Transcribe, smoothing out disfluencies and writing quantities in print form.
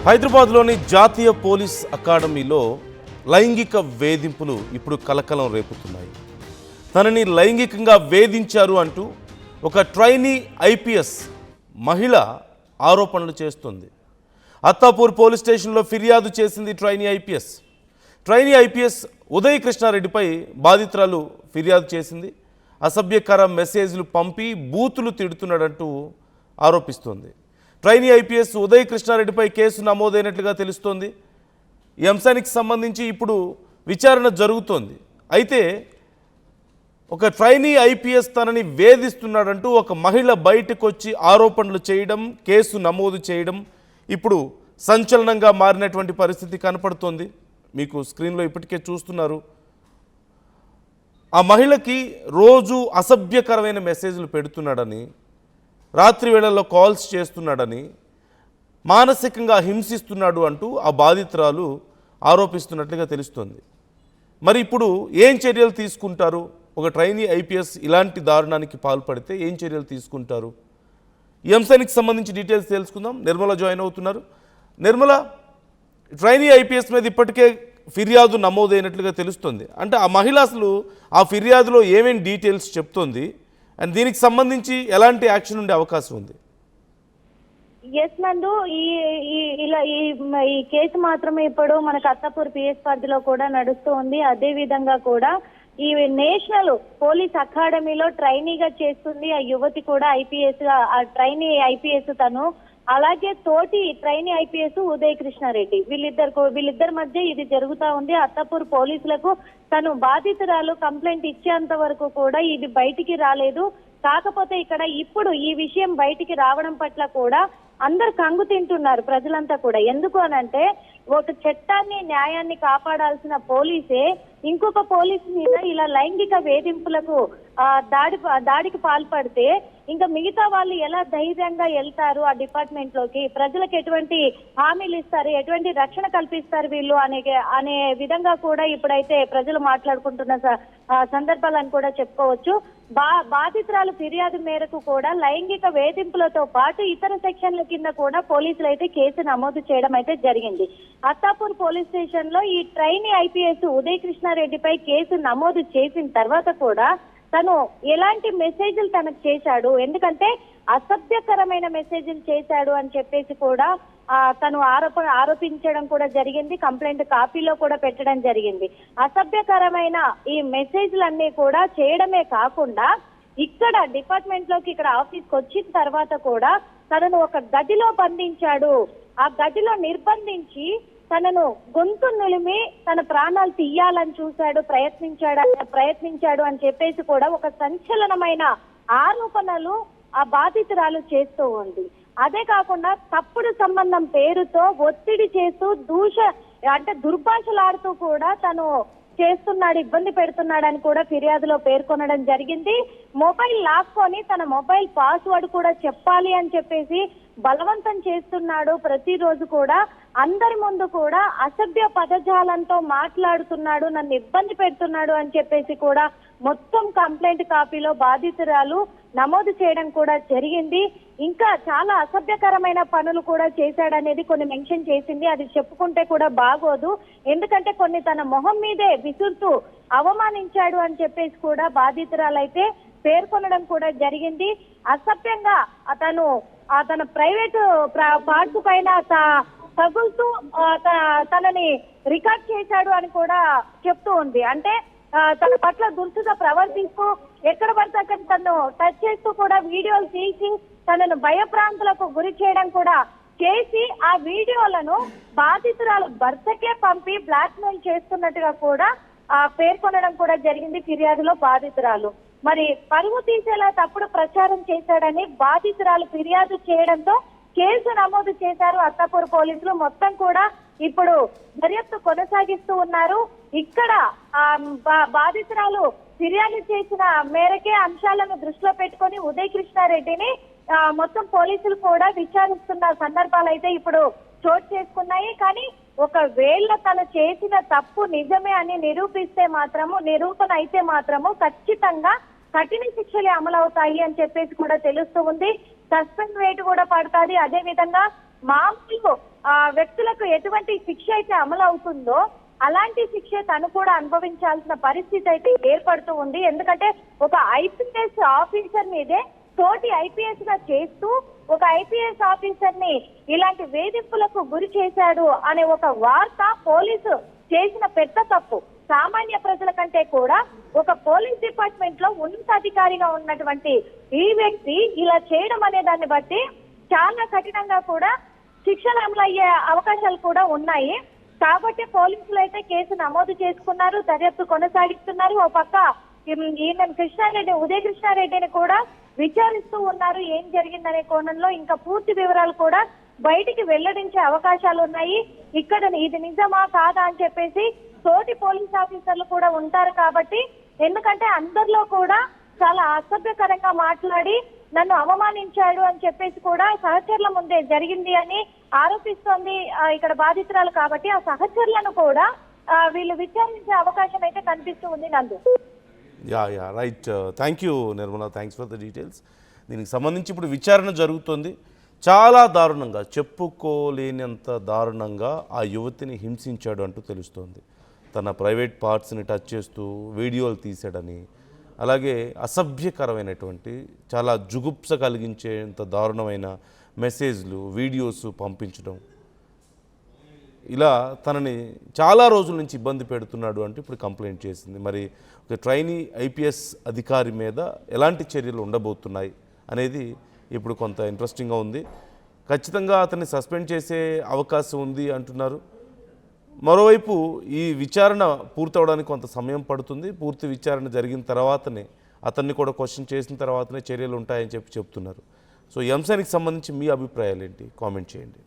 హైదరాబాద్లోని జాతీయ పోలీస్ అకాడమీలో లైంగిక వేధింపులు ఇప్పుడు కలకలం రేపుతున్నాయి. తనని లైంగికంగా వేధించారు అంటూ ఒక ట్రైనీ ఐపీఎస్ మహిళ ఆరోపణలు చేస్తుంది. అత్తాపూర్ పోలీస్ స్టేషన్లో ఫిర్యాదు చేసింది ట్రైనీ ఐపీఎస్ ఉదయ్ కృష్ణారెడ్డిపై బాధితురాలు ఫిర్యాదు చేసింది. అసభ్యకర మెసేజ్లు పంపి బూతులు తిడుతున్నాడంటూ ఆరోపిస్తోంది. ట్రైనీ ఐపీఎస్ ఉదయ్ కృష్ణారెడ్డిపై కేసు నమోదైనట్లుగా తెలుస్తోంది. ఈ అంశానికి సంబంధించి ఇప్పుడు విచారణ జరుగుతోంది. అయితే ఒక ట్రైనీ ఐపీఎస్ తనని వేధిస్తున్నాడంటూ ఒక మహిళ బయటకు వచ్చి ఆరోపణలు చేయడం, కేసు నమోదు చేయడం ఇప్పుడు సంచలనంగా మారినటువంటి పరిస్థితి కనపడుతోంది. మీకు స్క్రీన్లో ఇప్పటికే చూస్తున్నారు. ఆ మహిళకి రోజు అసభ్యకరమైన మెసేజ్లు పెడుతున్నాడని, రాత్రి వేళల్లో కాల్స్ చేస్తున్నాడని, మానసికంగా హింసిస్తున్నాడు అంటూ ఆ బాధితురాలు ఆరోపిస్తున్నట్లుగా తెలుస్తోంది. మరి ఇప్పుడు ఏం చర్యలు తీసుకుంటారు? ఒక ట్రైనీ ఐపీఎస్ ఇలాంటి దారుణానికి పాల్పడితే ఏం చర్యలు తీసుకుంటారు? ఈ అంశానికి సంబంధించి డీటెయిల్స్ తెలుసుకుందాం. నిర్మల జాయిన్ అవుతున్నారు. నిర్మల, ట్రైనీ ఐపీఎస్ మీద ఇప్పటికే ఫిర్యాదు నమోదైనట్లుగా తెలుస్తుంది. అంటే ఆ మహిళ అసలు ఆ ఫిర్యాదులో ఏమేమి డీటెయిల్స్ చెప్తోంది అండ్ దీనికి సంబంధించి ఎలాంటి యాక్షన్ ఉండే అవకాశం ఉంది? ఎస్ నందు, ఈ కేసు మాత్రమే ఇప్పుడు మనకు అత్తాపూర్ పిఎస్ పరిధిలో కూడా నడుస్తూ ఉంది. అదే విధంగా కూడా ఈ నేషనల్ పోలీస్ అకాడమీలో ట్రైనీగా చేస్తుంది ఆ యువతి కూడా ఐపీఎస్, ఆ ట్రైనీ ఐపీఎస్ తను. అలాగే తోటి ట్రైనీ ఐపీఎస్ ఉదయ్ కృష్ణారెడ్డి, వీళ్ళిద్దరి మధ్య ఇది జరుగుతా ఉంది. అత్తాపూర్ పోలీసులకు తను బాధితురాలు కంప్లైంట్ ఇచ్చేంత వరకు కూడా ఇది బయటికి రాలేదు. కాకపోతే ఇక్కడ ఇప్పుడు ఈ విషయం బయటికి రావడం పట్ల కూడా అందరు కంగు తింటున్నారు ప్రజలంతా కూడా. ఎందుకు అనంటే ఒక చట్టాన్ని, న్యాయాన్ని కాపాడాల్సిన పోలీసే ఇంకొక పోలీసు మీద ఇలా లైంగిక వేధింపులకు దాడికి పాల్పడితే ఇంకా మిగతా వాళ్ళు ఎలా ధైర్యంగా వెళ్తారు ఆ డిపార్ట్మెంట్ లోకి? ప్రజలకు ఎటువంటి హామీలు ఇస్తారు, ఎటువంటి రక్షణ కల్పిస్తారు వీళ్ళు అనే విధంగా కూడా ఇప్పుడైతే ప్రజలు మాట్లాడుకుంటున్న సందర్భాలను కూడా చెప్పుకోవచ్చు. బాధితురాలు ఫిర్యాదు మేరకు కూడా లైంగిక వేధింపులతో పాటు ఇతర సెక్షన్ల కింద కూడా పోలీసులు అయితే కేసు నమోదు చేయడం అయితే జరిగింది. అత్తాపూర్ పోలీస్ స్టేషన్ లో ఈ ట్రైనీ ఐపీఎస్ ఉదయ్ కృష్ణారెడ్డిపై కేసు నమోదు చేసిన తర్వాత కూడా తను ఎలాంటి మెసేజ్లు తనకు చేశాడు, ఎందుకంటే అసభ్యకరమైన మెసేజ్లు చేశాడు అని చెప్పేసి కూడా తను ఆరోపించడం కూడా జరిగింది. కంప్లైంట్ కాపీలో కూడా పెట్టడం జరిగింది. అసభ్యకరమైన ఈ మెసేజ్లన్నీ కూడా చేయడమే కాకుండా ఇక్కడ డిపార్ట్మెంట్ లోకి, ఇక్కడ ఆఫీస్కి వచ్చిన తర్వాత కూడా తనను ఒక గదిలో బంధించాడు. ఆ గదిలో నిర్బంధించి తనను గొంతు నులిమి తన ప్రాణాలు తీయాలని ప్రయత్నించాడు అని చెప్పేసి కూడా ఒక సంచలనమైన ఆరోపణలు ఆ బాధితురాలు చేస్తూ ఉంది. అదే కాకుండా తప్పుడు సంబంధం పేరుతో ఒత్తిడి చేస్తూ దుర్భాషలాడుతూ కూడా తను చేస్తున్నాడు, ఇబ్బంది పెడుతున్నాడని కూడా ఫిర్యాదులో పేర్కొనడం జరిగింది. మొబైల్ లాక్కొని తన మొబైల్ పాస్వర్డ్ కూడా చెప్పాలి అని చెప్పేసి బలవంతం చేస్తున్నాడు. ప్రతిరోజు కూడా అందరి ముందు కూడా అసభ్య పదజాలంతో మాట్లాడుతున్నాడు, నన్ను ఇబ్బంది పెడుతున్నాడు అని చెప్పేసి కూడా మొత్తం కంప్లైంట్ కాపీలో బాధితురాలు నమోదు చేయడం కూడా జరిగింది. ఇంకా చాలా అసభ్యకరమైన పనులు కూడా చేశాడనేది కొన్ని మెన్షన్ చేసింది. అది చెప్పుకుంటే కూడా బాగోదు, ఎందుకంటే కొన్ని తన మొహం మీదే విసురుతూ అవమానించాడు అని చెప్పేసి కూడా బాధితురాలైతే పేర్కొనడం కూడా జరిగింది. అసభ్యంగా తన ప్రైవేటు పార్ట్స్ పైన తగులుతూ తనని రికార్డ్ చేశాడు అని కూడా చెప్తూ ఉంది. అంటే తన పట్ల దురుసుగా ప్రవర్తిస్తూ ఎక్కడ పడితే అక్కడ తను టచ్ చేస్తూ కూడా వీడియోలు తీసి తనను భయప్రాంతులకు గురి చేయడం కూడా చేసి ఆ వీడియోలను బాధితురాలు భర్తకే పంపి బ్లాక్ మెయిల్ చేస్తున్నట్టుగా కూడా పేర్కొనడం కూడా జరిగింది ఫిర్యాదులో బాధితురాలు. మరి పరువు తీసేలా తప్పుడు ప్రచారం చేశాడని బాధితురాలు ఫిర్యాదు చేయడంతో కేసు నమోదు చేశారు అత్తాపూర్ పోలీసులు. మొత్తం కూడా ఇప్పుడు దర్యాప్తు కొనసాగిస్తూ ఉన్నారు. ఇక్కడ బాధితురాలు ఫిర్యాదు చేసిన మేరకే అంశాలను దృష్టిలో పెట్టుకొని ఉదయ్ కృష్ణారెడ్డిని మొత్తం పోలీసులు కూడా విచారిస్తున్న సందర్భాలు అయితే ఇప్పుడు చోటు చేసుకున్నాయి. కానీ ఒకవేళ తను చేసిన తప్పు నిజమే అని నిరూపణ అయితే మాత్రము ఖచ్చితంగా కఠిన శిక్షలే అమలవుతాయి అని చెప్పేసి కూడా తెలుస్తూ ఉంది. సస్పెండ్ రేటు కూడా పడుతుంది. అదే విధంగా మామూలు వ్యక్తులకు ఎటువంటి శిక్ష అయితే అమలు అవుతుందో అలాంటి శిక్ష తను కూడా అనుభవించాల్సిన పరిస్థితి అయితే ఏర్పడుతూ ఉంది. ఎందుకంటే ఒక ఐపీఎస్ ఆఫీసర్ మీదే తోటి ఐపీఎస్ గా చేస్తూ ఒక ఐపీఎస్ ఆఫీసర్ ని ఇలాంటి వేధింపులకు గురి చేశాడు అనే ఒక వార్త పోలీసు చేసిన పెద్ద తప్పు. సామాన్య ప్రజల కంటే కూడా ఒక పోలీస్ డిపార్ట్మెంట్ లో ఉన్నతాధికారిగా ఉన్నటువంటి ఈ వ్యక్తి ఇలా చేయడం అనే దాన్ని బట్టి చాలా కఠినంగా కూడా శిక్షలు అమలయ్యే అవకాశాలు కూడా ఉన్నాయి. కాబట్టి పోలీసులు అయితే కేసు నమోదు చేసుకున్నారు, దర్యాప్తు కొనసాగిస్తున్నారు. ఓ పక్క ఈయన కృష్ణారెడ్డి, ఉదయ కృష్ణారెడ్డిని కూడా విచారిస్తూ ఉన్నారు ఏం జరిగిందనే కోణంలో. ఇంకా పూర్తి వివరాలు కూడా బయటికి వెల్లడించే అవకాశాలు ఉన్నాయి. ఇక్కడ ఇది నిజమా కాదా అని చెప్పేసి తోటి పోలీస్ ఆఫీసర్లు కూడా ఉంటారు కాబట్టి, ఎందుకంటే అందరిలో కూడా చాలా అసభ్యకరంగా మాట్లాడి నన్ను అవమానించాడు అని చెప్పేసి కూడా సహచరుల ముందే జరిగింది అని ఆరోపిస్తోంది ఇక్కడ బాధితురాలు. కాబట్టి ఆ సహచరులను కూడా వీళ్ళు విచారించే అవకాశం అయితే కనిపిస్తూ ఉంది. నందు yeah right. Thank you Nirmala, thanks for the details. దీనికి సంబంధించి ఇప్పుడు విచారణ జరుగుతుంది. చాలా దారుణంగా, చెప్పుకోలేనంత దారుణంగా ఆ యువతిని హింసించాడు అంటూ తెలుస్తోంది. తన ప్రైవేట్ పార్ట్స్ని టచ్ చేస్తూ వీడియోలు తీసాడని, అలాగే అసభ్యకరమైనటువంటి చాలా జుగుప్స కలిగించేంత దారుణమైన మెసేజ్లు, వీడియోస్ పంపించడం, ఇలా తనని చాలా రోజుల నుంచి ఇబ్బంది పెడుతున్నాడు అంటూ ఇప్పుడు కంప్లైంట్ చేసింది. మరి ఒక ట్రైనీ ఐపీఎస్ అధికారి మీద ఎలాంటి చర్యలు ఉండబోతున్నాయి అనేది ఇప్పుడు కొంత ఇంట్రెస్టింగ్గా ఉంది. ఖచ్చితంగా అతన్ని సస్పెండ్ చేసే అవకాశం ఉంది అంటున్నారు. మరోవైపు ఈ విచారణ పూర్తవడానికి కొంత సమయం పడుతుంది. పూర్తి విచారణ జరిగిన తర్వాతనే, అతన్ని కూడా క్వశ్చన్ చేసిన తర్వాతనే చర్యలు ఉంటాయని చెప్తున్నారు. సో ఈ అంశానికి సంబంధించి మీ అభిప్రాయాలు ఏంటి? కామెంట్ చేయండి.